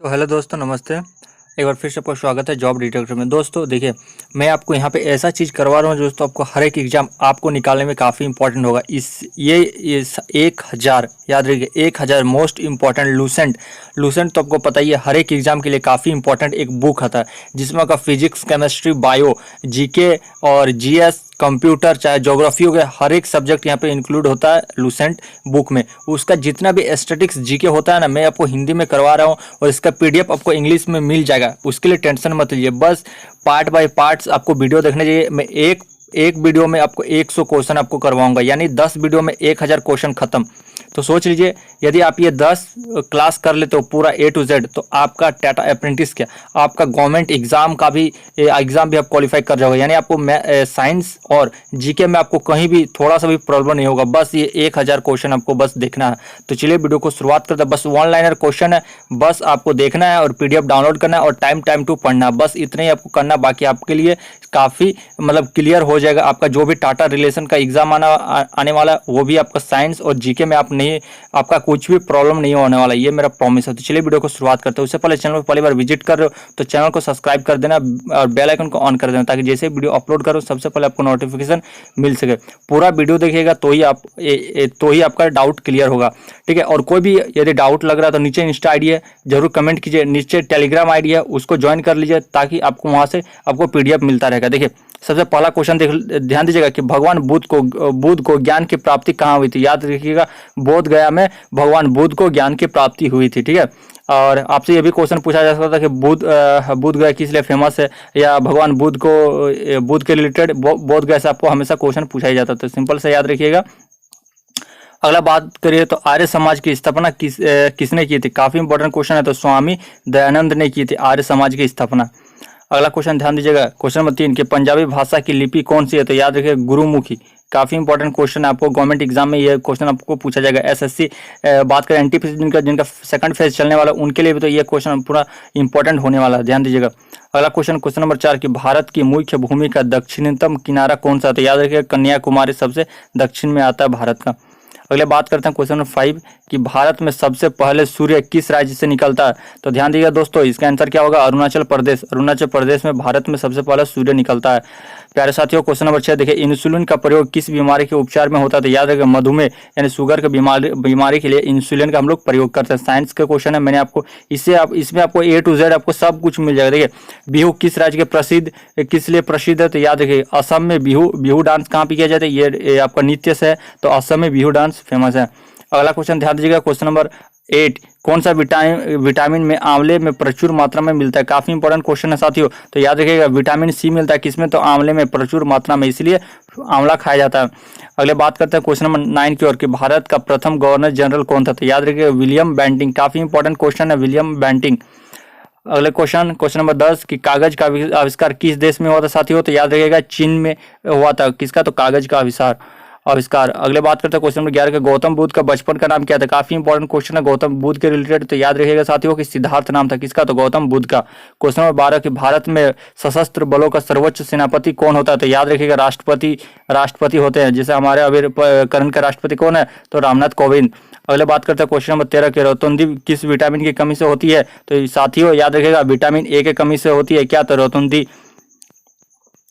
तो हेलो दोस्तों, नमस्ते। एक बार फिर से आपका स्वागत है जॉब डिटेक्टर में। दोस्तों देखिए, मैं आपको यहाँ पे ऐसा चीज़ करवा रहा हूँ जो दोस्तों आपको हर एक एग्जाम आपको निकालने में काफ़ी इंपॉर्टेंट होगा। इस 1000 याद रखिए, 1000 मोस्ट इंपॉर्टेंट लूसेंट तो आपको पता ही है, हर एक एग्जाम के लिए काफ़ी इंपॉर्टेंट एक बुक आता है जिसमें आपका फिजिक्स, केमिस्ट्री, बायो, जीके और जीएस, कंप्यूटर, चाहे ज्योग्राफी हो गया, हर एक सब्जेक्ट यहाँ पे इंक्लूड होता है लूसेंट बुक में। उसका जितना भी एस्थेटिक्स जीके होता है ना, मैं आपको हिंदी में करवा रहा हूँ और इसका पीडीएफ आपको इंग्लिश में मिल जाएगा। उसके लिए टेंशन मत लीजिए, बस पार्ट बाय पार्ट्स आपको वीडियो देखने चाहिए। मैं एक वीडियो में आपको 100 क्वेश्चन आपको करवाऊंगा, यानी 10 वीडियो में 1000 क्वेश्चन खत्म। तो सोच लीजिए, यदि आप ये 10 क्लास कर लेते हो पूरा A to Z, तो आपका टाटा अप्रेंटिस क्या, आपका गवर्नमेंट एग्जाम भी आप क्वालिफाई कर जाओगे। यानी आपको साइंस और जीके में आपको कहीं भी थोड़ा सा भी प्रॉब्लम नहीं होगा। बस ये 1000 क्वेश्चन आपको बस देखना है। तो चलिए वीडियो को शुरुआत करते हैं। बस वन लाइनर क्वेश्चन है, बस आपको देखना है और पीडीएफ डाउनलोड करना है और टाइम टू पढ़ना है। बस इतना ही आपको करना, बाकी आपके लिए काफ़ी क्लियर हो जाएगा। आपका जो भी टाटा रिलेशन का एग्जाम आने वाला, वो भी आपका साइंस और जीके में आपका कुछ भी प्रॉब्लम नहीं होने वाला, ये मेरा प्रॉमिस है। तो चलिए वीडियो को शुरुआत करते हैं। उससे पहले चैनल पर पहली बार विजिट कर रहे हो तो चैनल को सब्सक्राइब कर देना और बेल आइकन को ऑन कर देना, ताकि जैसे वीडियो अपलोड करो सबसे पहले आपको नोटिफिकेशन मिल सके। पूरा वीडियो देखिएगा तो ही आपका डाउट क्लियर होगा, ठीक है। और कोई भी यदि डाउट लग रहा है तो नीचे इंस्टा आईडी है, जरूर कमेंट कीजिए। नीचे टेलीग्राम आईडी है, उसको ज्वाइन कर लीजिए, ताकि आपको वहां से आपको पीडीएफ मिलता रहेगा। देखिए, सबसे पहला क्वेश्चन ध्यान दीजिएगा कि भगवान बुद्ध को ज्ञान की प्राप्ति कहाँ हुई थी। याद रखिएगा, बोध गया में भगवान बुद्ध को ज्ञान की प्राप्ति हुई थी, ठीक है। और आपसे ये भी क्वेश्चन पूछा जा सकता था कि बुद्ध गया किस लिए फेमस है, या भगवान बुद्ध के रिलेटेड बोध गया से आपको हमेशा क्वेश्चन पूछा ही जाता था। सिंपल से याद रखिएगा। अगला बात करिए तो आर्य समाज की स्थापना किसने की थी। काफी इंपॉर्टेंट क्वेश्चन है। तो स्वामी दयानंद ने की थी आर्य समाज की स्थापना। अगला क्वेश्चन ध्यान दीजिएगा, क्वेश्चन नंबर 3 कि पंजाबी भाषा की लिपि कौन सी है। तो याद रखिए, गुरुमुखी। काफी इंपॉर्टेंट क्वेश्चन है, आपको गवर्नमेंट एग्जाम में ये क्वेश्चन आपको पूछा जाएगा। एसएससी बात करें एनटीपीसी जिनका सेकंड फेज चलने वाला, उनके लिए भी तो ये क्वेश्चन पूरा इंपॉर्टेंट होने वाला है, ध्यान दीजिएगा। अगला क्वेश्चन नंबर 4 कि भारत की मुख्य भूमि का दक्षिणतम किनारा कौन सा था। याद रखिएगा, कन्याकुमारी सबसे दक्षिण में आता है भारत का। अगले बात करते हैं क्वेश्चन नंबर 5 कि भारत में सबसे पहले सूर्य किस राज्य से निकलता है। तो ध्यान दीजिएगा दोस्तों, इसका आंसर क्या होगा, अरुणाचल प्रदेश। अरुणाचल प्रदेश में भारत में सबसे पहले सूर्य निकलता है। प्यारे साथियों, क्वेश्चन नंबर 6 देखिए, इंसुलिन का प्रयोग किस बीमारी के उपचार में होता है। तो याद रखिएगा, मधुमेह यानी शुगर के बीमारी के लिए इंसुलिन का हम लोग प्रयोग करते हैं। साइंस का क्वेश्चन है, मैंने आपको इसमें आपको A to Z आपको सब कुछ मिल जाएगा। देखिए, बिहू किस राज्य के किस लिए प्रसिद्ध है। तो याद रखिए, असम में बिहू डांस कहाँ पे किया जाता है, ये आपका नृत्य से है, तो असम में बिहू डांस फेमस है। अगला क्वेश्चन ध्यान दीजिएगा, क्वेश्चन नंबर 8 कौन सा विटामिन में आंवले में प्रचुर मात्रा में मिलता है। काफी इंपॉर्टेंट क्वेश्चन है साथियों। तो याद रखिएगा, विटामिन सी मिलता है किसमें, तो आंवले में प्रचुर मात्रा में, इसलिए आंवला खाया जाता है। अगले बात करते हैं क्वेश्चन नंबर 9 की ओर कि भारत का प्रथम गवर्नर जनरल कौन था। तो याद रखिएगा, विलियम बेंटिंग। काफी इंपॉर्टेंट क्वेश्चन है, विलियम बेंटिंग। अगले क्वेश्चन नंबर 10 कि कागज का आविष्कार किस देश में हुआ था साथियों। तो याद रखिएगा, चीन में हुआ था। किसका, तो कागज का आविष्कार। अगले बात करते हैं क्वेश्चन नंबर 11 के गौतम बुद्ध का बचपन का नाम क्या था। काफी इंपॉर्टेंट क्वेश्चन है गौतम बुद्ध के रिलेटेड। तो याद रखिएगा साथियों कि सिद्धार्थ नाम था। किसका, तो गौतम बुद्ध का। क्वेश्चन नंबर 12 कि भारत में सशस्त्र बलों का सर्वोच्च सेनापति कौन होता है। तो याद रखिएगा, राष्ट्रपति होते हैं। जैसे हमारे अभी करंट का राष्ट्रपति कौन है, तो रामनाथ कोविंद। अगले बात करते हैं क्वेश्चन नंबर 13 के रोतुंदी किस विटामिन की कमी से होती है। तो साथियों याद रखिएगा, विटामिन ए की कमी से होती है। क्या, तो रोतुंदी।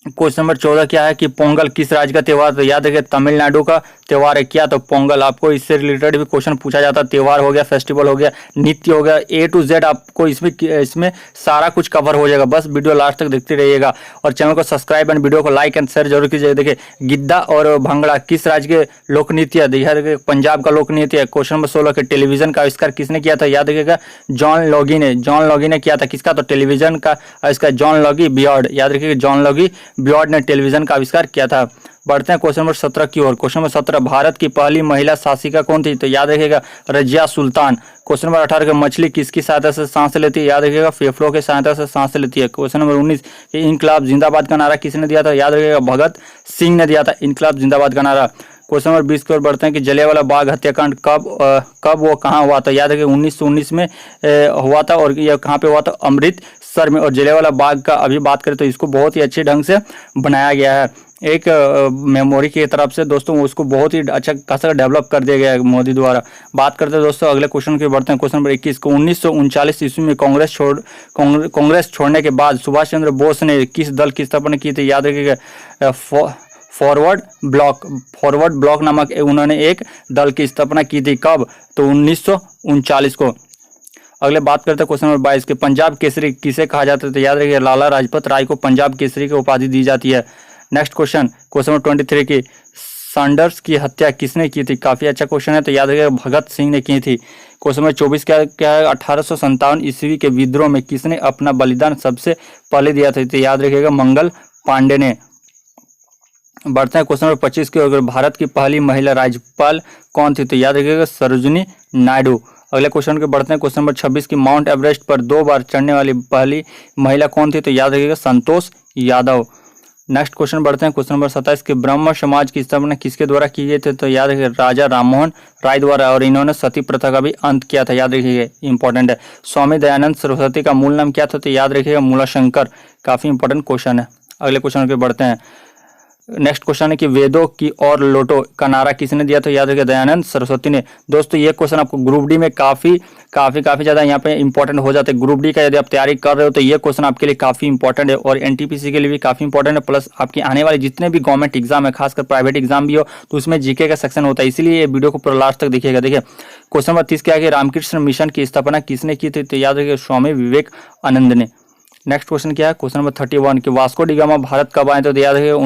क्वेश्चन नंबर 14 क्या है कि पोंगल किस राज्य का त्योहार। तो याद रखिए, तमिलनाडु का त्योहार है। क्या, तो पोंगल। आपको इससे रिलेटेड भी क्वेश्चन पूछा जाता है। त्योहार हो गया, फेस्टिवल हो गया, नृत्य हो गया, A to Z आपको इसमें सारा कुछ कवर हो जाएगा। बस वीडियो लास्ट तक देखते रहिएगा और चैनल को सब्सक्राइब एंड वीडियो को लाइक एंड शेयर जरूर कीजिएगा। देखिए, गिद्दा और भंगड़ा किस राज्य के लोक नृत्य है। पंजाब का लोक नृत्य है। क्वेश्चन नंबर 16 के टेलीविजन का आविष्कार किसने किया था। याद रखिएगा, जॉन लॉगी ने किया था। किसका, तो टेलीविजन का आविष्कार जॉन लॉगी बियॉर्ड। याद रखिएगा, जॉन लॉगी बियॉर्ड ने टेलीविजन का आविष्कार किया था। बढ़ते हैं क्वेश्चन नंबर 17 की ओर। क्वेश्चन नंबर 17 भारत की पहली महिला शासिका कौन थी। तो याद रखिएगा, रजिया सुल्तान। क्वेश्चन नंबर 18 के मछली किसकी सहायता से सांस लेती है। याद रखिएगा, फेफड़ों की सहायता से सांस लेती है। क्वेश्चन नंबर 19 इनकलाब जिंदाबाद का नारा किसने दिया था। याद रखिएगा, भगत सिंह ने दिया था इनकलाब जिंदाबाद का नारा। क्वेश्चन नंबर 20 की ओर बढ़ते हैं कि जलियांवाला बाग हत्याकांड कब वो कहाँ हुआ था। याद रखिएगा, 1919 में हुआ था। और यह कहाँ पे हुआ था, अमृतसर में। और जलियांवाला बाग का अभी बात करें तो इसको बहुत ही अच्छे ढंग से बनाया गया है। एक मेमोरी की तरफ से दोस्तों उसको बहुत ही अच्छा खासा डेवलप कर दिया गया है मोदी द्वारा। बात करते हैं दोस्तों अगले क्वेश्चन की बढ़ते हैं। क्वेश्चन नंबर 21 को 1939 ईस्वी में कांग्रेस छोड़ने के बाद सुभाष चंद्र बोस ने किस दल की स्थापना की थी? याद रखिएगा, फॉरवर्ड ब्लॉक नामक उन्होंने एक दल की स्थापना की थी। कब? तो 1939 को। अगले बात करते हैं क्वेश्चन नंबर 22 के पंजाब केसरी किसे कहा जाता है? तो याद रखिए लाला लाजपत राय को पंजाब केसरी की उपाधि दी जाती है। नेक्स्ट क्वेश्चन नंबर 23 की सैंडर्स की हत्या किसने की थी? काफी अच्छा क्वेश्चन है, तो याद रखिएगा भगत सिंह ने की थी। क्वेश्चन नंबर 24 क्या है? 1857 ईस्वी के विद्रोह में किसने अपना बलिदान सबसे पहले दिया था? तो याद रखिएगा मंगल पांडे ने। बढ़ते हैं क्वेश्चन नंबर 25 की। अगर भारत की पहली महिला राज्यपाल कौन थी? तो याद रखिएगा सरोजिनी नायडू। अगले क्वेश्चन के बढ़ते हैं। क्वेश्चन नंबर 26 की माउंट एवरेस्ट पर 2 बार चढ़ने वाली पहली महिला कौन थी? तो याद रखिएगा संतोष यादव। नेक्स्ट क्वेश्चन बढ़ते हैं। क्वेश्चन नंबर 27 के ब्रह्म समाज की स्थापना किसके द्वारा की गई थी? तो याद रखिए राजा राममोहन राय द्वारा, और इन्होंने सती प्रथा का भी अंत किया था। याद रखिएगा इंपॉर्टेंट है। स्वामी दयानंद सरस्वती का मूल नाम क्या था? तो याद रखिएगा मूलाशंकर। काफी इंपॉर्टेंट क्वेश्चन है। अगले क्वेश्चन के बढ़ते हैं। नेक्स्ट क्वेश्चन है कि वेदों की और लोटो का नारा किसने दिया? तो याद रखिए दयानंद सरस्वती ने। दोस्तों ये क्वेश्चन आपको ग्रुप डी में काफी ज्यादा यहाँ पे इंपॉर्टेंट हो जाते हैं। ग्रुप डी का यदि आप तैयारी कर रहे हो तो ये क्वेश्चन आपके लिए काफी इंपॉर्टेंट है, और एनटीपीसी के लिए भी काफी इंपॉर्टेंट है। प्लस आपकी आने वाले जितने भी गवर्नमेंट एग्जाम है, खासकर प्राइवेट एग्जाम भी हो, तो उसमें जीके का सेक्शन होता है, इसीलिए ये वीडियो को पूरा लास्ट तक देखिएगा। देखिए क्वेश्चन नंबर 30 क्या है? रामकृष्ण मिशन की स्थापना किसने की थी? तो याद रखिए स्वामी विवेकानंद ने। नेक्स्ट क्वेश्चन क्या है? क्वेश्चन नंबर 31 कि वास्को डिगामा भारत कब आए? तो याद रखिएगा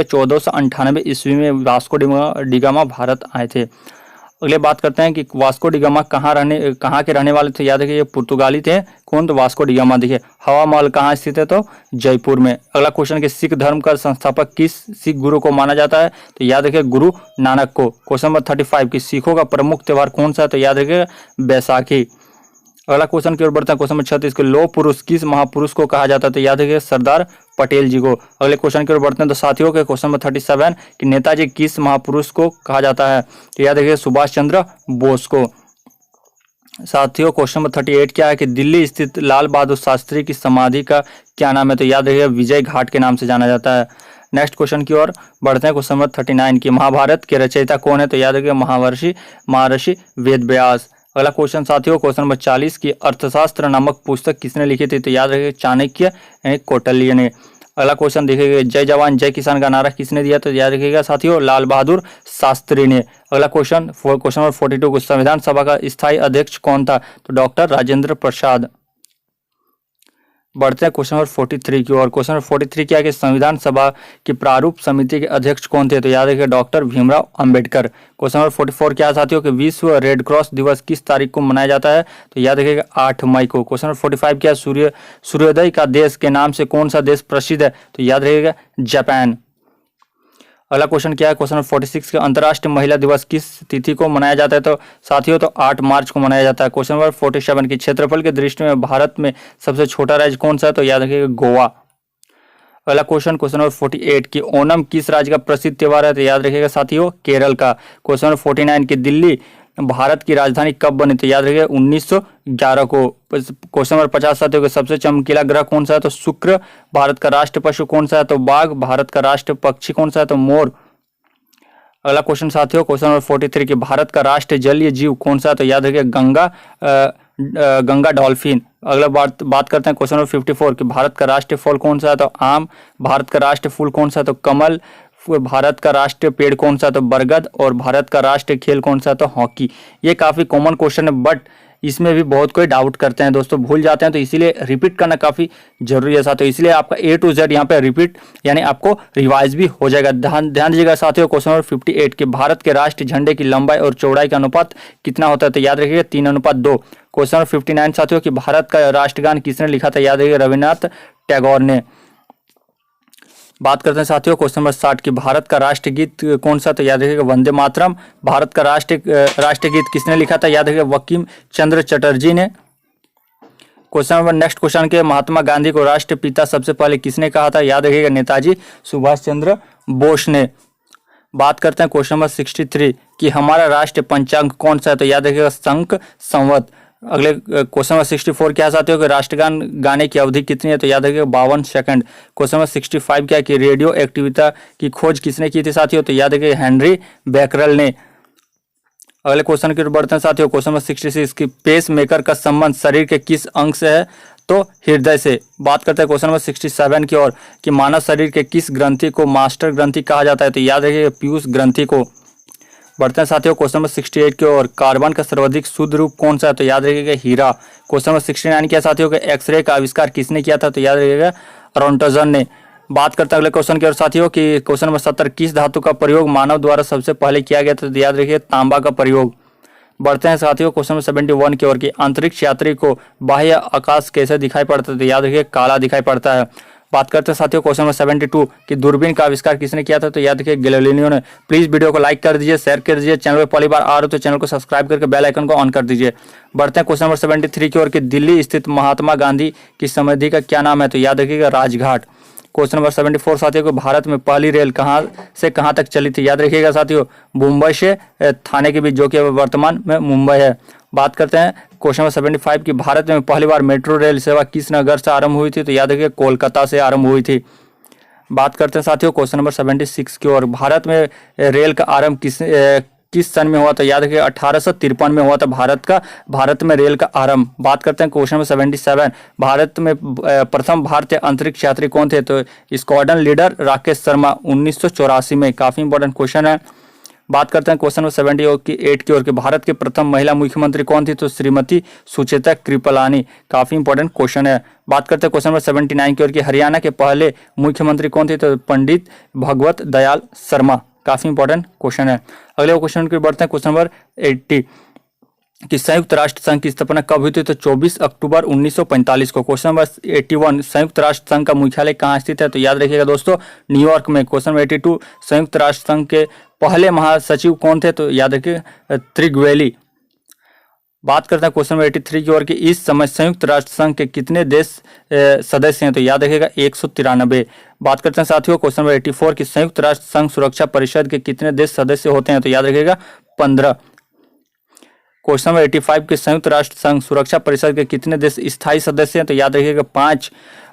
1498 ईस्वी में वास्को डिगामा भारत आए थे। अगले बात करते हैं कि वास्को डिगामा कहाँ के रहने वाले थे? याद रखिए पुर्तगाली थे। कौन? तो वास्को डिगामा। देखिए हवा महल कहाँ स्थित है? तो जयपुर में। अगला क्वेश्चन कि सिख धर्म का संस्थापक किस सिख गुरु को माना जाता है? तो याद रखिए गुरु नानक को। क्वेश्चन नंबर 35 कि सिखों का प्रमुख त्योहार कौन सा है? तो याद रखिए बैसाखी। अगला क्वेश्चन की ओर बढ़ता है। क्वेश्चन नंबर 36 के लौह पुरुष किस महापुरुष को कहा जाता है? तो याद रखिए सरदार पटेल जी को। अगले क्वेश्चन की ओर बढ़ते हैं। तो साथियों के क्वेश्चन नंबर 37 कि नेताजी किस महापुरुष को कहा जाता है? तो याद रखिए सुभाष चंद्र बोस को। साथियों क्वेश्चन नंबर 38 क्या है? कि दिल्ली स्थित लाल बहादुर शास्त्री की समाधि का क्या नाम है? तो याद रखिए विजय घाट के नाम से जाना जाता है। नेक्स्ट क्वेश्चन की ओर बढ़ते हैं। क्वेश्चन नंबर 39 की महाभारत के रचयिता कौन है? तो याद रखिए महर्षि वेदव्यास। अगला क्वेश्चन साथियों क्वेश्चन नंबर 40 की अर्थशास्त्र नामक पुस्तक किसने लिखी थी? तो याद रखिए चाणक्य यानी कौटिल्य ने। अगला क्वेश्चन देखिएगा जय जवान जय किसान का नारा किसने दिया? तो याद रखिएगा साथियों लाल बहादुर शास्त्री ने। अगला क्वेश्चन नंबर 42 को संविधान सभा का स्थायी अध्यक्ष कौन था? तो डॉक्टर राजेंद्र प्रसाद। बढ़ते हैं क्वेश्चन नंबर 43 की ओर। क्वेश्चन नंबर 43 क्या है? कि संविधान सभा की प्रारूप समिति के अध्यक्ष कौन थे? तो याद रखिए doctor Bhimrao Ambedkar. Question number 44 क्या है साथियों? कि विश्व रेड क्रॉस दिवस किस तारीख को मनाया जाता है? तो याद रखिएगा 8 मई को। क्वेश्चन नंबर 45 क्या है? सूर्योदय का देश के नाम से कौन सा देश प्रसिद्ध है? तो याद रखिएगा जापान। अगला क्वेश्चन क्या है? क्वेश्चन नंबर 46 के अंतर्राष्ट्रीय महिला दिवस किस तिथि को मनाया जाता है? तो साथियों तो 8 मार्च को मनाया जाता है। क्वेश्चन नंबर 47 की क्षेत्रफल के दृष्टि में भारत में सबसे छोटा राज्य कौन सा है? तो याद रखिएगा गोवा। अगला क्वेश्चन नंबर 48 की ओणम किस राज्य का प्रसिद्ध त्योहार है? तो याद रखिएगा साथियों केरल का। क्वेश्चन नंबर 49 की दिल्ली भारत की राजधानी कब बनी? तो याद रखिएगा 1911 को। क्वेश्चन नंबर 50 साथियों के सबसे चमकीला ग्रह कौन सा है? तो शुक्र। भारत का राष्ट्र पशु कौन सा है? तो बाघ। भारत का राष्ट्र पक्षी कौन सा है? तो मोर। अगला क्वेश्चन साथियों क्वेश्चन नंबर 43 कि भारत का राष्ट्रीय जलीय जीव कौन सा है? तो याद रखिएगा गंगा डॉल्फिन। अगला बात करते हैं क्वेश्चन नंबर 54 कि भारत का राष्ट्रीय फल कौन सा है? तो आम। भारत का राष्ट्रीय फूल कौन सा है? तो कमल। भारत का राष्ट्रीय पेड़ कौन सा है? तो बरगद। और भारत का राष्ट्रीय खेल कौन सा है? तो हॉकी। ये काफी कॉमन क्वेश्चन है, बट इसमें भी बहुत कोई डाउट करते हैं दोस्तों, भूल जाते हैं, तो इसीलिए रिपीट करना काफी जरूरी है साथियों। इसलिए आपका A to Z यहाँ पे रिपीट यानी आपको रिवाइज भी हो जाएगा। ध्यान दीजिएगा साथियों। क्वेश्चन नंबर 58 कि भारत के राष्ट्रीय झंडे की लंबाई और चौड़ाई का अनुपात कितना होता है? तो याद रखिएगा 3:2। क्वेश्चन नंबर 59 साथियों कि भारत का राष्ट्रगान किसने लिखा था? याद रखिएगा रविन्द्रनाथ टैगोर ने। बात करते हैं साथियों क्वेश्चन नंबर 60 की भारत का राष्ट्रगीत कौन सा? तो याद रखिएगा वंदे मातरम। भारत का राष्ट्रगीत किसने लिखा था? याद रखिएगा बंकिम चंद्र चटर्जी ने। क्वेश्चन नंबर नेक्स्ट क्वेश्चन के महात्मा गांधी को राष्ट्रपिता सबसे पहले किसने कहा था? याद रखिएगा नेताजी सुभाष चंद्र बोस ने। बात करते हैं क्वेश्चन नंबर 63 कि हमारा राष्ट्रीय पंचांग कौन सा है? तो याद रखिएगा संक संवत। अगले क्वेश्चन नंबर 64 क्या है साथियों कि राष्ट्रगान गाने की अवधि कितनी है? तो याद रखिएगा 52 सेकंड। क्वेश्चन नंबर 65 क्या है कि रेडियो एक्टिविटी की खोज किसने की थी साथियों? तो याद रखिएगा हेनरी बैकरल ने। अगले क्वेश्चन की ओर बढ़ते हैं साथियों। क्वेश्चन नंबर 66 की पेस मेकर का संबंध शरीर के किस अंग से है? तो हृदय से। बात करते हैं क्वेश्चन नंबर 67 की ओर कि मानव शरीर के किस ग्रंथि को मास्टर ग्रंथि कहा जाता है? तो याद रखिएगा पीयूष ग्रंथि को। बढ़ते हैं साथियों क्वेश्चन नंबर 68 की ओर कार्बन का सर्वाधिक शुद्ध रूप कौन सा है? तो याद रखिएगा हीरा। क्वेश्चन नंबर 69 क्या साथियों के एक्सरे का आविष्कार किसने किया था? तो याद रखिएगा रोंटगन ने। बात करते हैं अगले क्वेश्चन की ओर साथियों कि क्वेश्चन नंबर 70 किस धातु का प्रयोग मानव द्वारा सबसे पहले किया गया था? तो याद रखिए तांबा का प्रयोग। बढ़ते हैं साथियों क्वेश्चन नंबर 71 की ओर कि अंतरिक्ष यात्री को बाह्य आकाश कैसे दिखाई पड़ता है? तो याद रखिए काला दिखाई पड़ता है। बात करते हैं साथियों क्वेश्चन नंबर 72 कि दूरबीन का आविष्कार किसने किया था? तो याद रखिए गैलीलियो ने। प्लीज वीडियो को लाइक कर दीजिए, शेयर कर दीजिए, चैनल पर पहली बार आ रहे हो तो चैनल को सब्सक्राइब करके बेल आइकन को ऑन कर दीजिए। बढ़ते हैं क्वेश्चन नंबर 73 की ओर कि दिल्ली स्थित महात्मा गांधी की समाधि का क्या नाम है? तो याद रखिएगा राजघाट। क्वेश्चन नंबर 74 साथियों को भारत में पहली रेल कहां से कहां तक चली थी? याद रखिएगा साथियों मुंबई से थाने के बीच, जो कि वर्तमान में मुंबई है। बात करते हैं क्वेश्चन नंबर 75 की भारत में पहली बार मेट्रो रेल सेवा किस नगर से आरंभ हुई थी? तो याद रखिए कोलकाता से आरंभ हुई थी। बात करते हैं साथियों क्वेश्चन नंबर 76 की ओर भारत में रेल का आरंभ किस सन में हुआ? तो याद रखिए 1853 में हुआ था भारत में रेल का आरंभ। बात करते हैं क्वेश्चन नंबर 77 भारत में प्रथम भारतीय अंतरिक्ष यात्री कौन थे? तो स्क्वाड्रन लीडर राकेश शर्मा 1984 में। काफी इंपॉर्टेंट क्वेश्चन है। बात करते हैं क्वेश्चन नंबर 78 की ओर कि भारत के प्रथम महिला मुख्यमंत्री कौन थी? तो श्रीमती सुचेता कृपलानी। काफी इंपॉर्टेंट क्वेश्चन है। बात करते हैं क्वेश्चन नंबर 79 की ओर कि हरियाणा के पहले मुख्यमंत्री कौन थे? तो पंडित भगवत दयाल शर्मा। काफी इंपॉर्टेंट क्वेश्चन है। अगले क्वेश्चन की बढ़ते हैं क्वेश्चन नंबर 80 कि संयुक्त राष्ट्र संघ की स्थापना कब हुई थी? तो 24 अक्टूबर 1945 को। क्वेश्चन नंबर 81 संयुक्त राष्ट्र संघ का मुख्यालय कहाँ स्थित है? तो याद रखिएगा दोस्तों न्यूयॉर्क में। क्वेश्चन नंबर 82 संयुक्त राष्ट्र संघ के पहले महासचिव कौन थे? तो याद रखिए त्रिगवेली। बात करते हैं क्वेश्चन नंबर 83 की ओर कि इस समय संयुक्त राष्ट्र संघ के कितने देश सदस्य हैं? तो याद रखिएगा 193। बात करते हैं साथियों क्वेश्चन नंबर 84 कि संयुक्त राष्ट्र संघ सुरक्षा परिषद के कितने देश सदस्य होते हैं? तो याद रखिएगा 15। क्वेश्चन नंबर 85 कि संयुक्त राष्ट्र संघ सुरक्षा परिषद के कितने देश स्थायी सदस्य हैं? तो याद रखिएगा 5।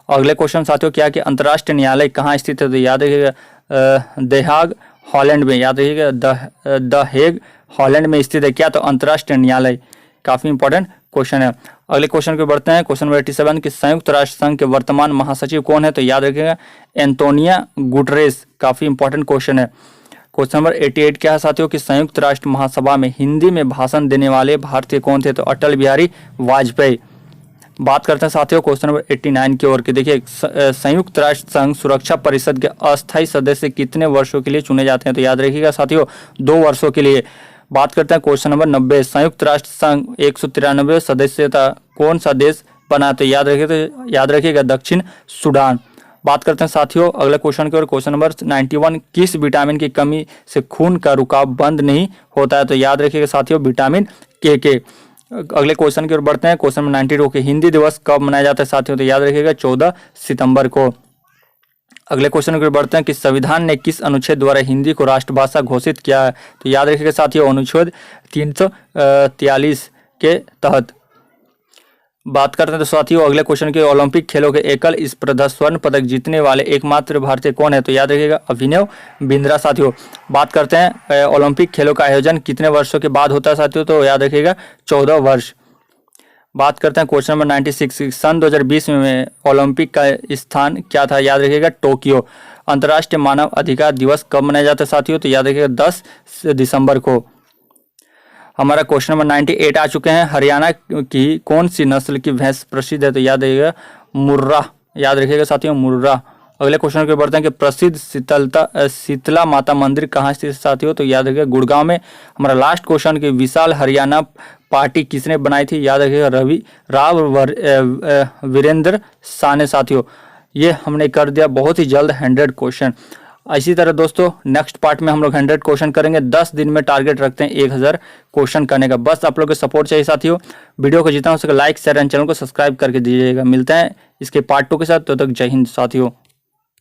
अगले क्वेश्चन साथियों क्या कि अंतर्राष्ट्रीय न्यायालय कहाँ स्थित है? तो याद रखिएगा देहाग हॉलैंड में। याद रखिएगा द हेग हॉलैंड में स्थित है क्या? तो अंतर्राष्ट्रीय न्यायालय। काफी इंपॉर्टेंट क्वेश्चन है। अगले क्वेश्चन को बढ़ते हैं क्वेश्चन नंबर 87 कि संयुक्त राष्ट्र संघ के वर्तमान महासचिव कौन है? तो याद रखिएगा एंटोनियो गुटेरेस। काफी इंपॉर्टेंट क्वेश्चन है। क्वेश्चन नंबर 88 क्या है साथियों कि संयुक्त राष्ट्र महासभा में हिंदी में भाषण देने वाले भारतीय कौन थे? तो अटल बिहारी वाजपेयी। बात करते हैं साथियों क्वेश्चन नंबर 89 की ओर कि देखिए संयुक्त राष्ट्र संघ सुरक्षा परिषद के अस्थायी सदस्य कितने वर्षों के लिए चुने जाते हैं? तो याद रखिएगा साथियों 2 वर्षों के लिए। बात करते हैं क्वेश्चन नंबर 90 संयुक्त राष्ट्र संघ 193 सदस्यता कौन सा देश बना? तो याद रखिएगा दक्षिण सूडान। बात करते हैं साथियों अगले क्वेश्चन की ओर। क्वेश्चन नंबर 91 किस विटामिन की कमी से खून का रुकाव बंद नहीं होता है? तो याद रखिएगा साथियों विटामिन के। अगले क्वेश्चन की ओर बढ़ते हैं क्वेश्चन नंबर 92 के हिंदी दिवस कब मनाया जाता है साथियों? तो याद रखिएगा 14 सितंबर को। अगले क्वेश्चन की ओर बढ़ते हैं कि संविधान ने किस अनुच्छेद द्वारा हिंदी को राष्ट्रभाषा घोषित किया है? तो याद रखिएगा साथियों अनुच्छेद 343 के तहत। बात करते हैं तो साथियों अगले क्वेश्चन के ओलंपिक खेलों के एकल स्पर्धा स्वर्ण पदक जीतने वाले एकमात्र भारतीय कौन है? तो याद रखिएगा अभिनव बिंद्रा साथियों। बात करते हैं ओलंपिक खेलों का आयोजन कितने वर्षों के बाद होता है साथियों? तो याद रखिएगा 14 वर्ष। बात करते हैं क्वेश्चन नंबर 96 सन 2020 में ओलंपिक का स्थान क्या था? याद रखिएगा टोक्यो। अंतर्राष्ट्रीय मानव अधिकार दिवस कब मनाया जाता है साथियों? तो याद रखिएगा 10 दिसंबर को। हमारा क्वेश्चन नंबर 98 आ चुके हैं। हरियाणा की कौन सी नस्ल की भैंस प्रसिद्ध है? तो याद रखिएगा मुर्रा। याद रखिएगा साथियों मुर्रा। अगले क्वेश्चन के बढ़ते हैं कि प्रसिद्ध शीतला माता मंदिर कहाँ स्थित है साथियों? तो याद रखिएगा गुड़गांव में। हमारा लास्ट क्वेश्चन कि विशाल हरियाणा पार्टी किसने बनाई थी? याद रखिएगा राव वीरेंद्र शाह ने साथियों। ये हमने कर दिया बहुत ही जल्द 100 क्वेश्चन। इसी तरह दोस्तों नेक्स्ट पार्ट में हम लोग 100 क्वेश्चन करेंगे। 10 दिन में टारगेट रखते हैं 1000 क्वेश्चन करने का। बस आप लोग के सपोर्ट चाहिए साथियों। वीडियो को जितना हो सके लाइक शेयर एंड चैनल को सब्सक्राइब करके दीजिएगा। मिलते हैं इसके पार्ट 2 के साथ। तो तक जय हिंद साथियों।